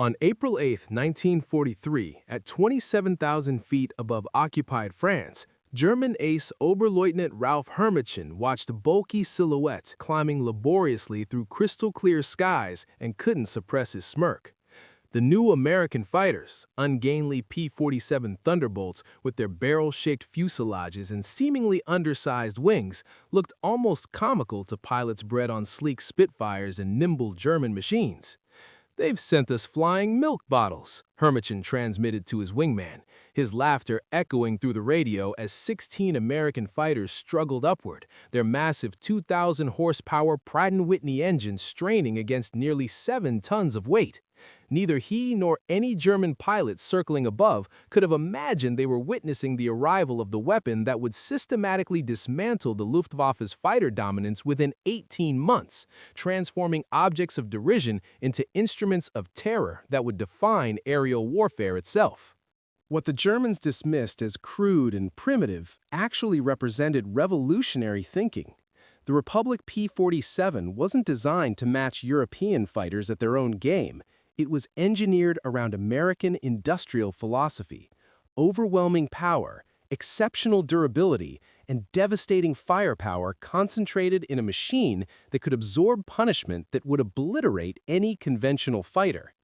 On April 8, 1943, at 27,000 feet above occupied France, German ace Oberleutnant Ralph Herrmann watched a bulky silhouette climbing laboriously through crystal-clear skies and couldn't suppress his smirk. The new American fighters, ungainly P-47 Thunderbolts with their barrel-shaped fuselages and seemingly undersized wings, looked almost comical to pilots bred on sleek Spitfires and nimble German machines. "They've sent us flying milk bottles," Herrmann transmitted to his wingman, his laughter echoing through the radio as 16 American fighters struggled upward, their massive 2,000-horsepower Pratt & Whitney engines straining against nearly 7 tons of weight. Neither he nor any German pilot circling above could have imagined they were witnessing the arrival of the weapon that would systematically dismantle the Luftwaffe's fighter dominance within 18 months, transforming objects of derision into instruments of terror that would define aerial warfare itself. What the Germans dismissed as crude and primitive actually represented revolutionary thinking. The Republic P-47 wasn't designed to match European fighters at their own game. It was engineered around American industrial philosophy: overwhelming power, exceptional durability, and devastating firepower concentrated in a machine that could absorb punishment that would obliterate any conventional fighter.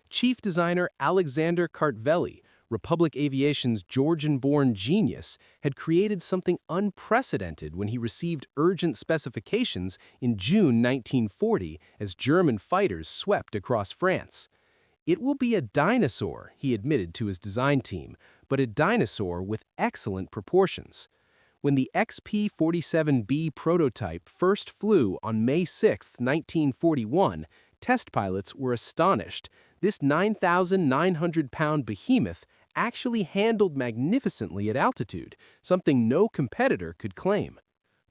Chief designer Alexander Kartveli, Republic Aviation's Georgian-born genius, had created something unprecedented when he received urgent specifications in June 1940 as German fighters swept across France. "It will be a dinosaur," he admitted to his design team, "but a dinosaur with excellent proportions." When the XP-47B prototype first flew on May 6, 1941, test pilots were astonished. This 9,900-pound behemoth actually handled magnificently at altitude, something no competitor could claim.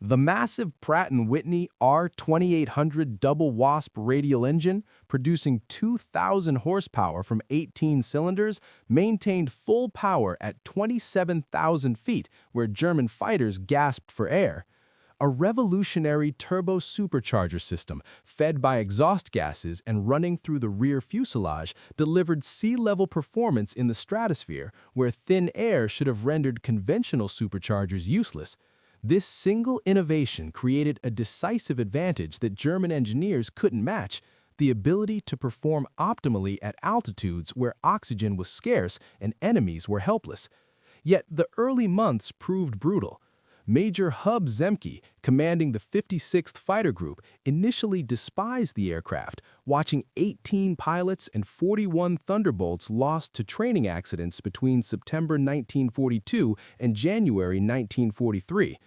The massive Pratt & Whitney R2800 double wasp radial engine, producing 2,000 horsepower from 18 cylinders, maintained full power at 27,000 feet, where German fighters gasped for air. A revolutionary turbo-supercharger system, fed by exhaust gases and running through the rear fuselage, delivered sea-level performance in the stratosphere, where thin air should have rendered conventional superchargers useless. This single innovation created a decisive advantage that German engineers couldn't match: the ability to perform optimally at altitudes where oxygen was scarce and enemies were helpless. Yet the early months proved brutal. Major Hub Zemke, commanding the 56th Fighter Group, initially despised the aircraft, watching 18 pilots and 41 Thunderbolts lost to training accidents between September 1942 and January 1943.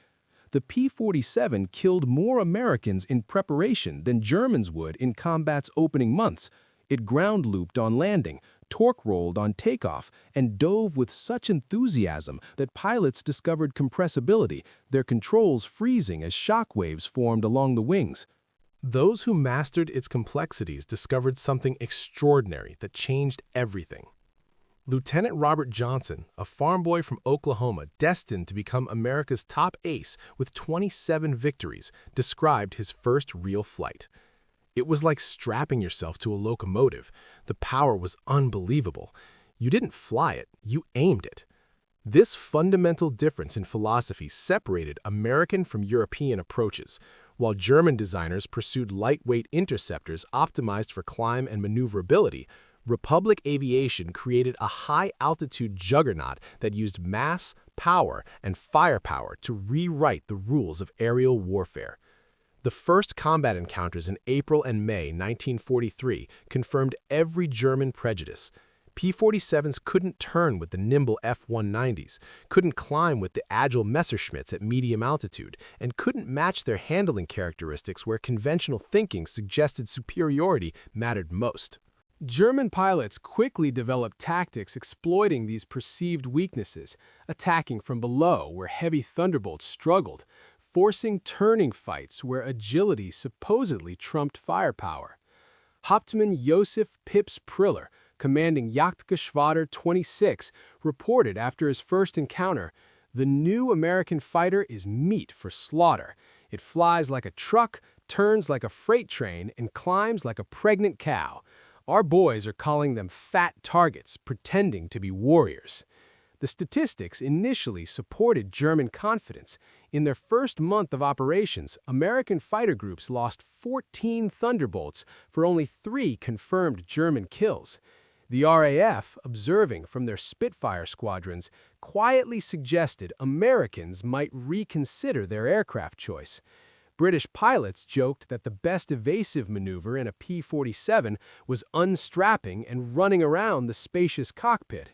The P-47 killed more Americans in preparation than Germans would in combat's opening months. It ground-looped on landing, torque-rolled on takeoff, and dove with such enthusiasm that pilots discovered compressibility, their controls freezing as shock waves formed along the wings. Those who mastered its complexities discovered something extraordinary that changed everything. Lieutenant Robert Johnson, a farm boy from Oklahoma destined to become America's top ace with 27 victories, described his first real flight. "It was like strapping yourself to a locomotive. The power was unbelievable. You didn't fly it, you aimed it." This fundamental difference in philosophy separated American from European approaches. While German designers pursued lightweight interceptors optimized for climb and maneuverability, Republic Aviation created a high-altitude juggernaut that used mass, power, and firepower to rewrite the rules of aerial warfare. The first combat encounters in April and May 1943 confirmed every German prejudice. P-47s couldn't turn with the nimble F-190s, couldn't climb with the agile Messerschmitts at medium altitude, and couldn't match their handling characteristics where conventional thinking suggested superiority mattered most. German pilots quickly developed tactics exploiting these perceived weaknesses, attacking from below where heavy Thunderbolts struggled, forcing turning fights where agility supposedly trumped firepower. Hauptmann Josef Pips Priller, commanding Jagdgeschwader 26, reported after his first encounter, "The new American fighter is meat for slaughter. It flies like a truck, turns like a freight train, and climbs like a pregnant cow. Our boys are calling them fat targets, pretending to be warriors. The statistics initially supported German confidence. In their first month of operations, American fighter groups lost 14 Thunderbolts for only 3 confirmed German kills. The RAF, observing from their Spitfire squadrons, quietly suggested Americans might reconsider their aircraft choice. British pilots joked that the best evasive maneuver in a P-47 was unstrapping and running around the spacious cockpit.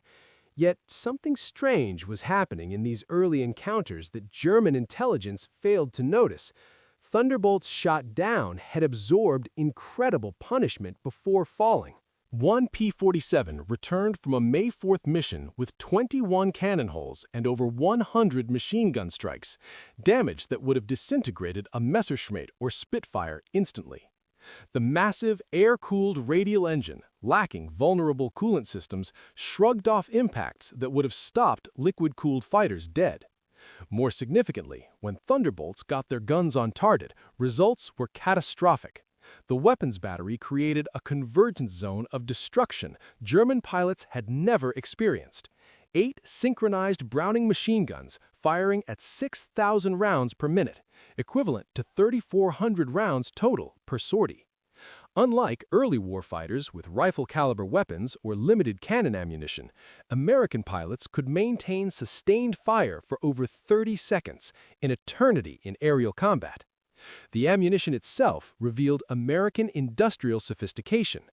Yet something strange was happening in these early encounters that German intelligence failed to notice. Thunderbolts shot down had absorbed incredible punishment before falling. One P-47 returned from a May 4th mission with 21 cannon holes and over 100 machine gun strikes, damage that would have disintegrated a Messerschmitt or Spitfire instantly. The massive, air-cooled radial engine, lacking vulnerable coolant systems, shrugged off impacts that would have stopped liquid-cooled fighters dead. More significantly, when Thunderbolts got their guns on target, results were catastrophic. The weapons battery created a convergence zone of destruction German pilots had never experienced. 8 synchronized Browning machine guns firing at 6,000 rounds per minute, equivalent to 3,400 rounds total per sortie. Unlike early warfighters with rifle-caliber weapons or limited cannon ammunition, American pilots could maintain sustained fire for over 30 seconds, an eternity in aerial combat. The ammunition itself revealed American industrial sophistication,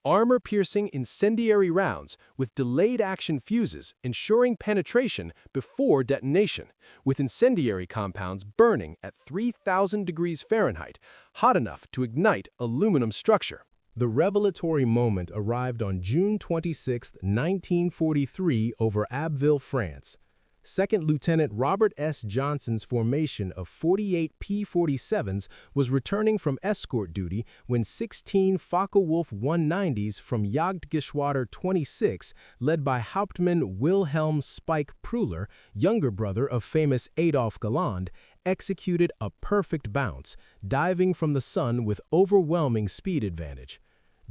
armor-piercing incendiary rounds with delayed-action fuses ensuring penetration before detonation, with incendiary compounds burning at 3,000 degrees Fahrenheit, hot enough to ignite aluminum structure. The revelatory moment arrived on June 26, 1943 over Abbeville, France. Second Lieutenant Robert S. Johnson's formation of 48 P-47s was returning from escort duty when 16 Focke-Wulf 190s from Jagdgeschwader 26, led by Hauptmann Wilhelm Spike Preuler, younger brother of famous Adolf Galland, executed a perfect bounce, diving from the sun with overwhelming speed advantage.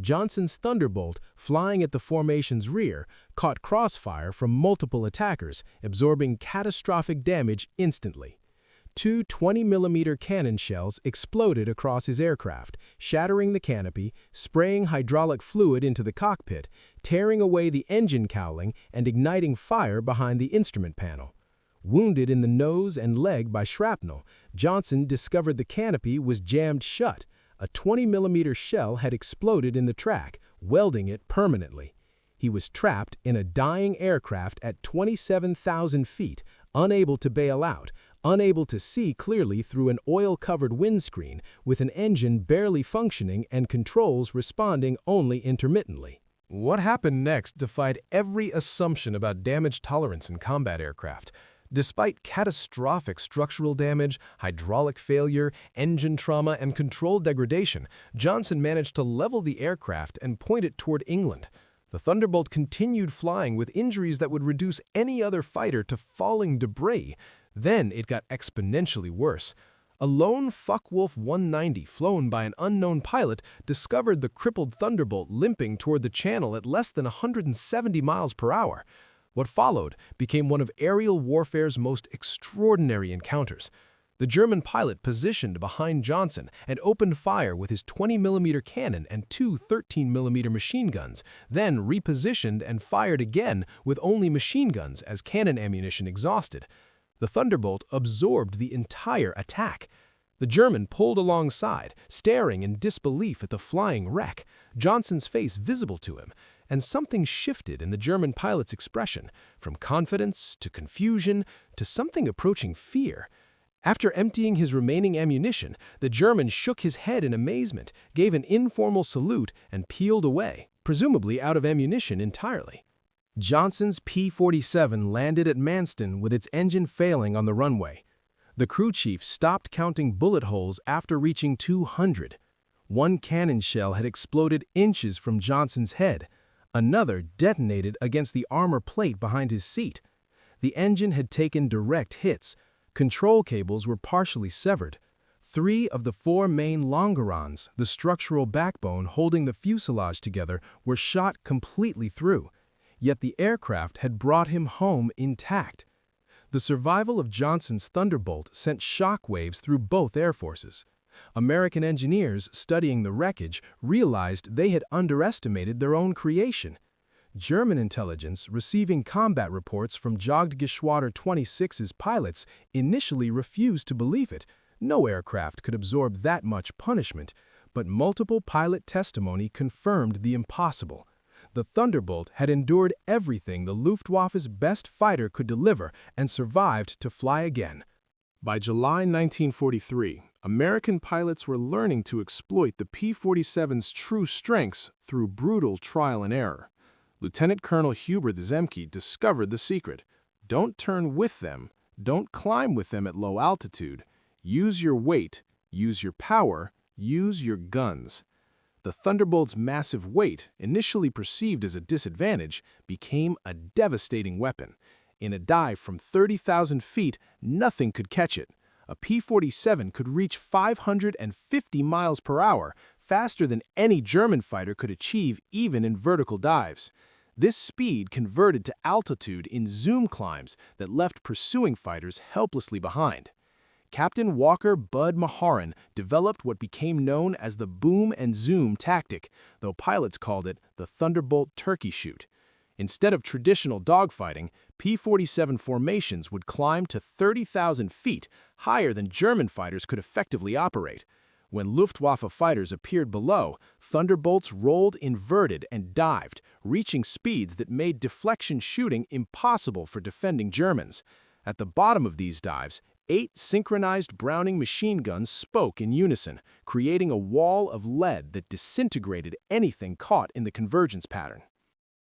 Johnson's Thunderbolt, flying at the formation's rear, caught crossfire from multiple attackers, absorbing catastrophic damage instantly. 2 20mm cannon shells exploded across his aircraft, shattering the canopy, spraying hydraulic fluid into the cockpit, tearing away the engine cowling, and igniting fire behind the instrument panel. Wounded in the nose and leg by shrapnel, Johnson discovered the canopy was jammed shut. A 20mm shell had exploded in the track, welding it permanently. He was trapped in a dying aircraft at 27,000 feet, unable to bail out, unable to see clearly through an oil-covered windscreen, with an engine barely functioning and controls responding only intermittently. What happened next defied every assumption about damage tolerance in combat aircraft. Despite catastrophic structural damage, hydraulic failure, engine trauma, and control degradation, Johnson managed to level the aircraft and point it toward England. The Thunderbolt continued flying with injuries that would reduce any other fighter to falling debris. Then it got exponentially worse. A lone Focke-Wulf 190 flown by an unknown pilot discovered the crippled Thunderbolt limping toward the channel at less than 170 miles per hour. What followed became one of aerial warfare's most extraordinary encounters. The German pilot positioned behind Johnson and opened fire with his 20mm cannon and 2 13mm machine guns, then repositioned and fired again with only machine guns as cannon ammunition exhausted. The Thunderbolt absorbed the entire attack. The German pulled alongside, staring in disbelief at the flying wreck, Johnson's face visible to him, and something shifted in the German pilot's expression, from confidence to confusion to something approaching fear. After emptying his remaining ammunition, the German shook his head in amazement, gave an informal salute, and peeled away, presumably out of ammunition entirely. Johnson's P-47 landed at Manston with its engine failing on the runway. The crew chief stopped counting bullet holes after reaching 200. One cannon shell had exploded inches from Johnson's head. Another detonated against the armor plate behind his seat. The engine had taken direct hits. Control cables were partially severed. 3 of the 4 main longerons, the structural backbone holding the fuselage together, were shot completely through, yet the aircraft had brought him home intact. The survival of Johnson's Thunderbolt sent shockwaves through both air forces. American engineers studying the wreckage realized they had underestimated their own creation. German intelligence, receiving combat reports from Jagdgeschwader 26's pilots, initially refused to believe it. No aircraft could absorb that much punishment, but multiple pilot testimony confirmed the impossible. The Thunderbolt had endured everything the Luftwaffe's best fighter could deliver and survived to fly again. By July 1943, American pilots were learning to exploit the P-47's true strengths through brutal trial and error. Lieutenant Colonel Hubert Zemke discovered the secret. Don't turn with them, don't climb with them at low altitude. Use your weight, use your power, use your guns. The Thunderbolt's massive weight, initially perceived as a disadvantage, became a devastating weapon. In a dive from 30,000 feet, nothing could catch it. A P-47 could reach 550 miles per hour, faster than any German fighter could achieve even in vertical dives. This speed converted to altitude in zoom climbs that left pursuing fighters helplessly behind. Captain Walker Bud Maharan developed what became known as the boom and zoom tactic, though pilots called it the Thunderbolt turkey shoot. Instead of traditional dogfighting, P-47 formations would climb to 30,000 feet, higher than German fighters could effectively operate. When Luftwaffe fighters appeared below, Thunderbolts rolled inverted and dived, reaching speeds that made deflection shooting impossible for defending Germans. At the bottom of these dives, 8 synchronized Browning machine guns spoke in unison, creating a wall of lead that disintegrated anything caught in the convergence pattern.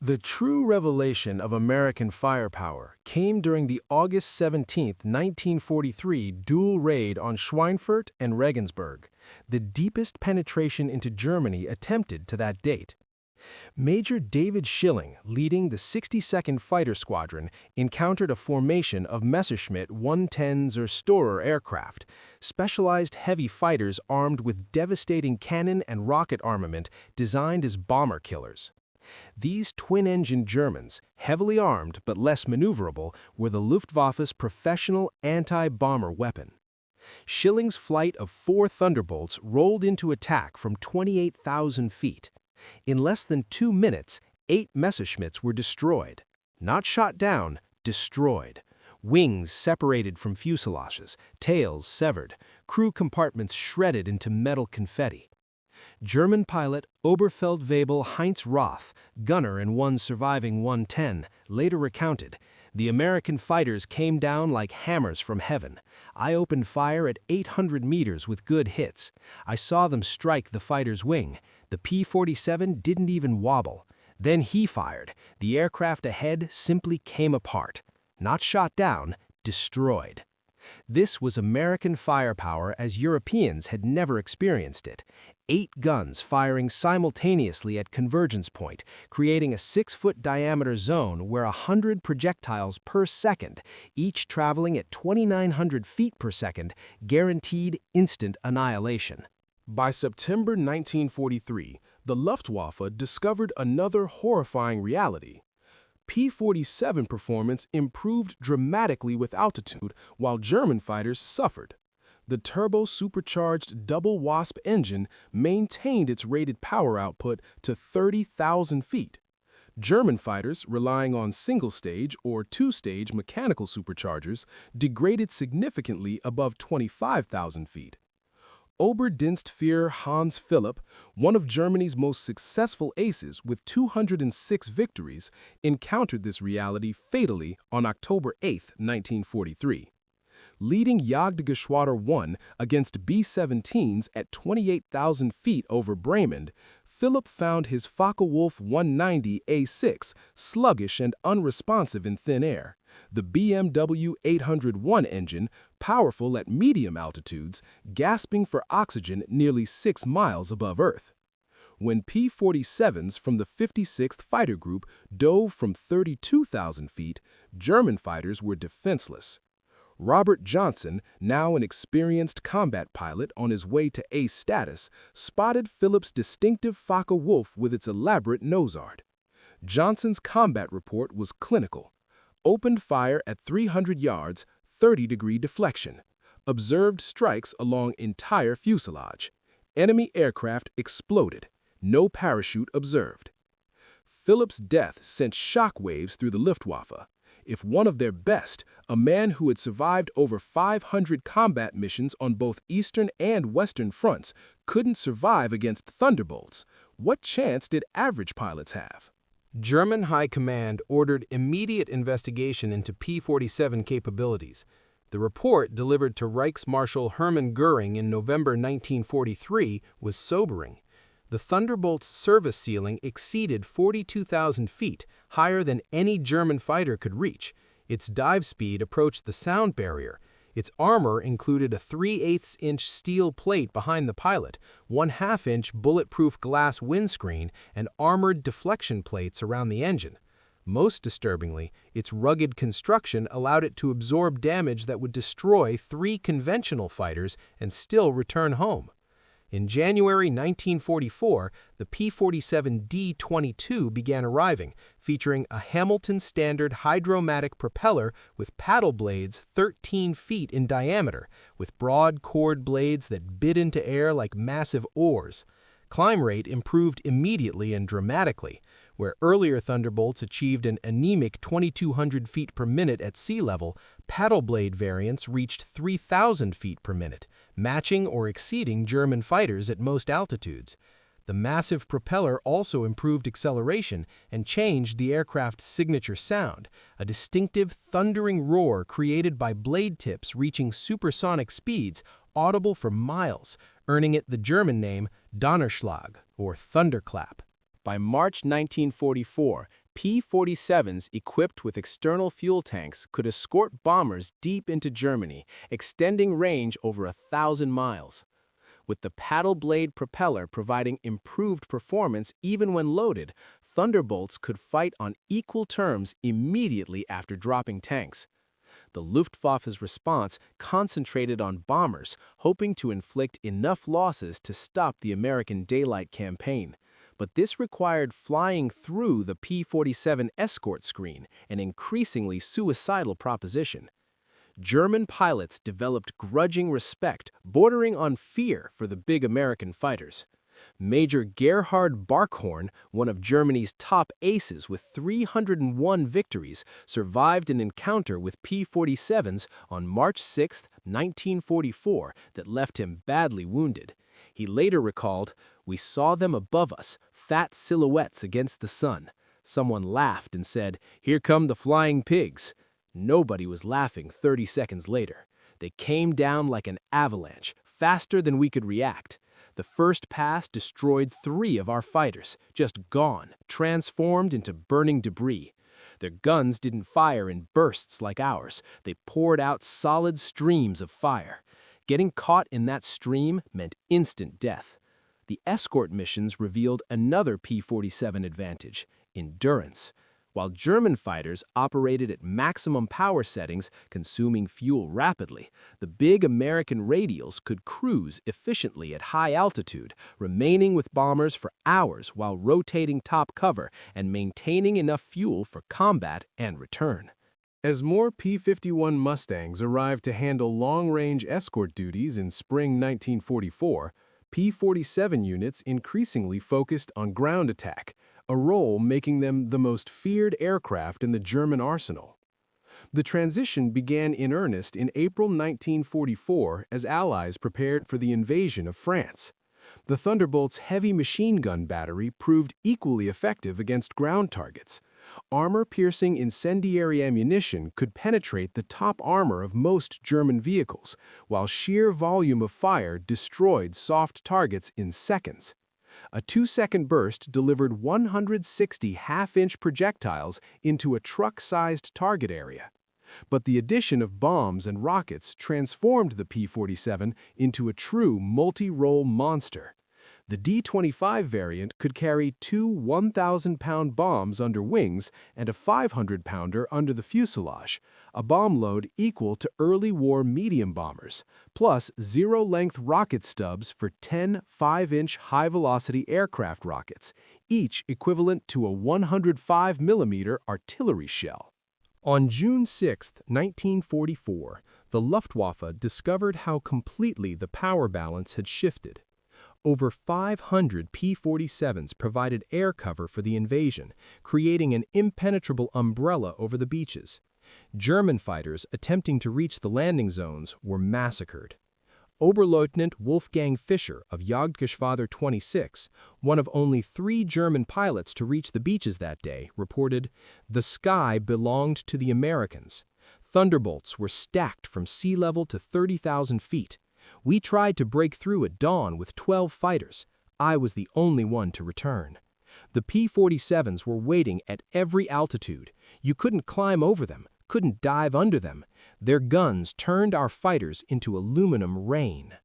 The true revelation of American firepower came during the August 17, 1943 dual raid on Schweinfurt and Regensburg, the deepest penetration into Germany attempted to that date. Major David Schilling, leading the 62nd Fighter Squadron, encountered a formation of Messerschmitt 110s or Storer aircraft, specialized heavy fighters armed with devastating cannon and rocket armament designed as bomber killers. These twin-engine Germans, heavily armed but less maneuverable, were the Luftwaffe's professional anti-bomber weapon. Schilling's flight of 4 Thunderbolts rolled into attack from 28,000 feet. In less than 2 minutes, 8 Messerschmitts were destroyed. Not shot down, destroyed. Wings separated from fuselages, tails severed, crew compartments shredded into metal confetti. German pilot Oberfeldwebel Heinz Roth, gunner in one surviving 110, later recounted, "The American fighters came down like hammers from heaven. I opened fire at 800 meters with good hits. I saw them strike the fighter's wing. The P-47 didn't even wobble. Then he fired. The aircraft ahead simply came apart. Not shot down, destroyed." This was American firepower as Europeans had never experienced it. 8 guns firing simultaneously at convergence point, creating a 6-foot diameter zone where 100 projectiles per second, each traveling at 2,900 feet per second, guaranteed instant annihilation. By September 1943, the Luftwaffe discovered another horrifying reality. P-47 performance improved dramatically with altitude while German fighters suffered. The turbo-supercharged double Wasp engine maintained its rated power output to 30,000 feet. German fighters, relying on single-stage or two-stage mechanical superchargers, degraded significantly above 25,000 feet. Oberdienstführer Hans Philipp, one of Germany's most successful aces with 206 victories, encountered this reality fatally on October 8, 1943. Leading Jagdgeschwader 1 against B-17s at 28,000 feet over Bremen, Philipp found his Focke-Wulf 190 A6 sluggish and unresponsive in thin air. The BMW 801 engine, powerful at medium altitudes, gasping for oxygen nearly 6 miles above Earth. When P-47s from the 56th Fighter Group dove from 32,000 feet, German fighters were defenseless. Robert Johnson, now an experienced combat pilot on his way to ace status, spotted Phillips' distinctive Focke-Wulf with its elaborate nosard. Johnson's combat report was clinical. Opened fire at 300 yards, 30-degree deflection. Observed strikes along entire fuselage. Enemy aircraft exploded. No parachute observed. Phillips' death sent shockwaves through the Luftwaffe. If one of their best, a man who had survived over 500 combat missions on both Eastern and Western fronts, couldn't survive against Thunderbolts, what chance did average pilots have? German High Command ordered immediate investigation into P-47 capabilities. The report, delivered to Reichsmarschall Hermann Göring in November 1943, was sobering. The Thunderbolt's service ceiling exceeded 42,000 feet, higher than any German fighter could reach. Its dive speed approached the sound barrier. Its armor included a 3/8-inch steel plate behind the pilot, 1/2-inch bulletproof glass windscreen, and armored deflection plates around the engine. Most disturbingly, its rugged construction allowed it to absorb damage that would destroy 3 conventional fighters and still return home. In January 1944, the P-47 D-22 began arriving, featuring a Hamilton Standard hydromatic propeller with paddle blades 13 feet in diameter, with broad chord blades that bit into air like massive oars. Climb rate improved immediately and dramatically. Where earlier Thunderbolts achieved an anemic 2,200 feet per minute at sea level, paddle blade variants reached 3,000 feet per minute, matching or exceeding German fighters at most altitudes. The massive propeller also improved acceleration and changed the aircraft's signature sound, a distinctive thundering roar created by blade tips reaching supersonic speeds audible for miles, earning it the German name Donnerschlag, or thunderclap. By March 1944, P-47s equipped with external fuel tanks could escort bombers deep into Germany, extending range over 1,000 miles. With the paddle blade propeller providing improved performance even when loaded, Thunderbolts could fight on equal terms immediately after dropping tanks. The Luftwaffe's response concentrated on bombers, hoping to inflict enough losses to stop the American daylight campaign. But this required flying through the P-47 escort screen, an increasingly suicidal proposition. German pilots developed grudging respect, bordering on fear for the big American fighters. Major Gerhard Barkhorn, one of Germany's top aces with 301 victories, survived an encounter with P-47s on March 6, 1944, that left him badly wounded. He later recalled, "We saw them above us, fat silhouettes against the sun. Someone laughed and said, 'Here come the flying pigs.' Nobody was laughing 30 seconds later. They came down like an avalanche, faster than we could react. The first pass destroyed 3 of our fighters, just gone, transformed into burning debris. Their guns didn't fire in bursts like ours. They poured out solid streams of fire. Getting caught in that stream meant instant death." The escort missions revealed another P-47 advantage: endurance. While German fighters operated at maximum power settings, consuming fuel rapidly, the big American radials could cruise efficiently at high altitude, remaining with bombers for hours while rotating top cover and maintaining enough fuel for combat and return. As more P-51 Mustangs arrived to handle long-range escort duties in spring 1944, P-47 units increasingly focused on ground attack, a role making them the most feared aircraft in the German arsenal. The transition began in earnest in April 1944 as Allies prepared for the invasion of France. The Thunderbolt's heavy machine gun battery proved equally effective against ground targets. Armor-piercing incendiary ammunition could penetrate the top armor of most German vehicles, while sheer volume of fire destroyed soft targets in seconds. A 2-second burst delivered 160 half-inch projectiles into a truck-sized target area. But the addition of bombs and rockets transformed the P-47 into a true multi-role monster. The D-25 variant could carry two 1,000-pound bombs under wings and a 500-pounder under the fuselage, a bomb load equal to early war medium bombers, plus zero-length rocket stubs for 10 5-inch high-velocity aircraft rockets, each equivalent to a 105mm artillery shell. On June 6, 1944, the Luftwaffe discovered how completely the power balance had shifted. Over 500 P-47s provided air cover for the invasion, creating an impenetrable umbrella over the beaches. German fighters attempting to reach the landing zones were massacred. Oberleutnant Wolfgang Fischer of Jagdgeschwader 26, one of only 3 German pilots to reach the beaches that day, reported, "The sky belonged to the Americans. Thunderbolts were stacked from sea level to 30,000 feet. We tried to break through at dawn with 12 fighters. I was the only one to return. The P-47s were waiting at every altitude. You couldn't climb over them, couldn't dive under them. Their guns turned our fighters into aluminum rain."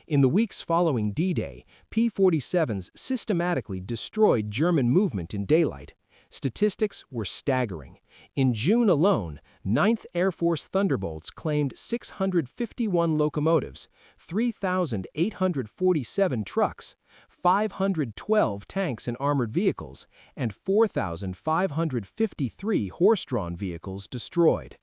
In the weeks following D-Day, P-47s systematically destroyed German movement in daylight. Statistics were staggering. In June alone, 9th Air Force Thunderbolts claimed 651 locomotives, 3,847 trucks, 512 tanks and armored vehicles, and 4,553 horse-drawn vehicles destroyed.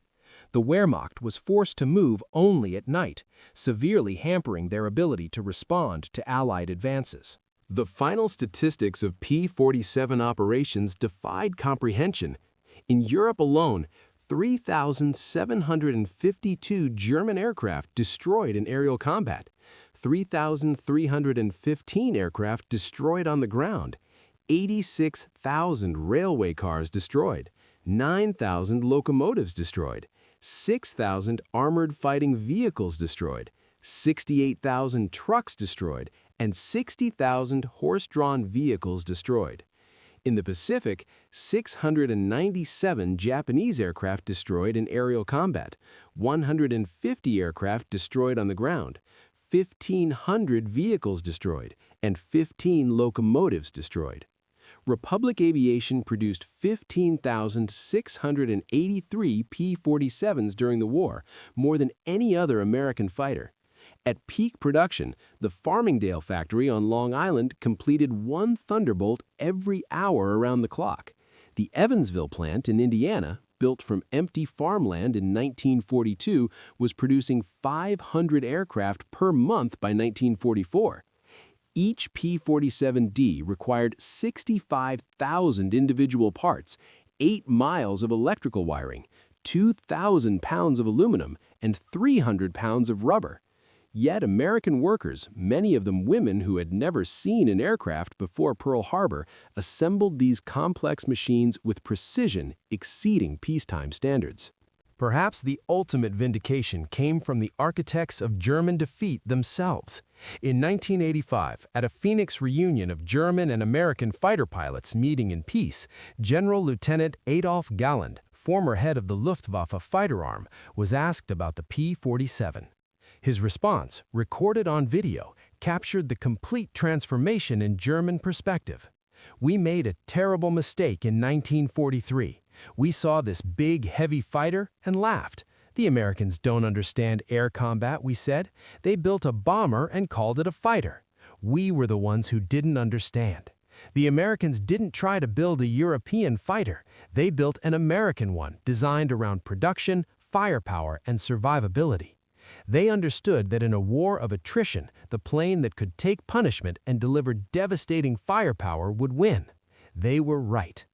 The Wehrmacht was forced to move only at night, severely hampering their ability to respond to Allied advances. The final statistics of P-47 operations defied comprehension. In Europe alone, 3,752 German aircraft destroyed in aerial combat, 3,315 aircraft destroyed on the ground, 86,000 railway cars destroyed, 9,000 locomotives destroyed, 6,000 armored fighting vehicles destroyed, 68,000 trucks destroyed, and 60,000 horse-drawn vehicles destroyed. In the Pacific, 697 Japanese aircraft destroyed in aerial combat, 150 aircraft destroyed on the ground, 1,500 vehicles destroyed, and 15 locomotives destroyed. Republic Aviation produced 15,683 P-47s during the war, more than any other American fighter. At peak production, the Farmingdale factory on Long Island completed 1 Thunderbolt every hour around the clock. The Evansville plant in Indiana, built from empty farmland in 1942, was producing 500 aircraft per month by 1944. Each P-47D required 65,000 individual parts, 8 miles of electrical wiring, 2,000 pounds of aluminum, and 300 pounds of rubber. Yet American workers, many of them women who had never seen an aircraft before Pearl Harbor, assembled these complex machines with precision exceeding peacetime standards. Perhaps the ultimate vindication came from the architects of German defeat themselves. In 1985, at a Phoenix reunion of German and American fighter pilots meeting in peace, General Lieutenant Adolf Galland, former head of the Luftwaffe fighter arm, was asked about the P-47. His response, recorded on video, captured the complete transformation in German perspective. "We made a terrible mistake in 1943. We saw this big, heavy fighter and laughed. The Americans don't understand air combat, we said. They built a bomber and called it a fighter. We were the ones who didn't understand. The Americans didn't try to build a European fighter. They built an American one designed around production, firepower, and survivability. They understood that in a war of attrition, the plane that could take punishment and deliver devastating firepower would win. They were right.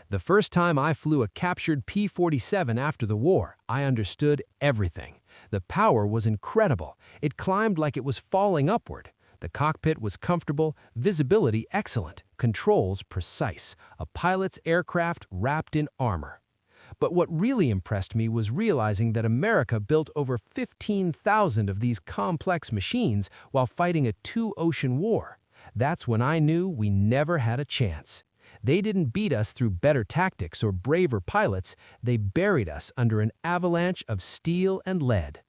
The first time I flew a captured P-47 after the war, I understood everything. The power was incredible. It climbed like it was falling upward. The cockpit was comfortable, visibility excellent, controls precise, a pilot's aircraft wrapped in armor. But what really impressed me was realizing that America built over 15,000 of these complex machines while fighting a 2-ocean war. That's when I knew we never had a chance. They didn't beat us through better tactics or braver pilots. They buried us under an avalanche of steel and lead.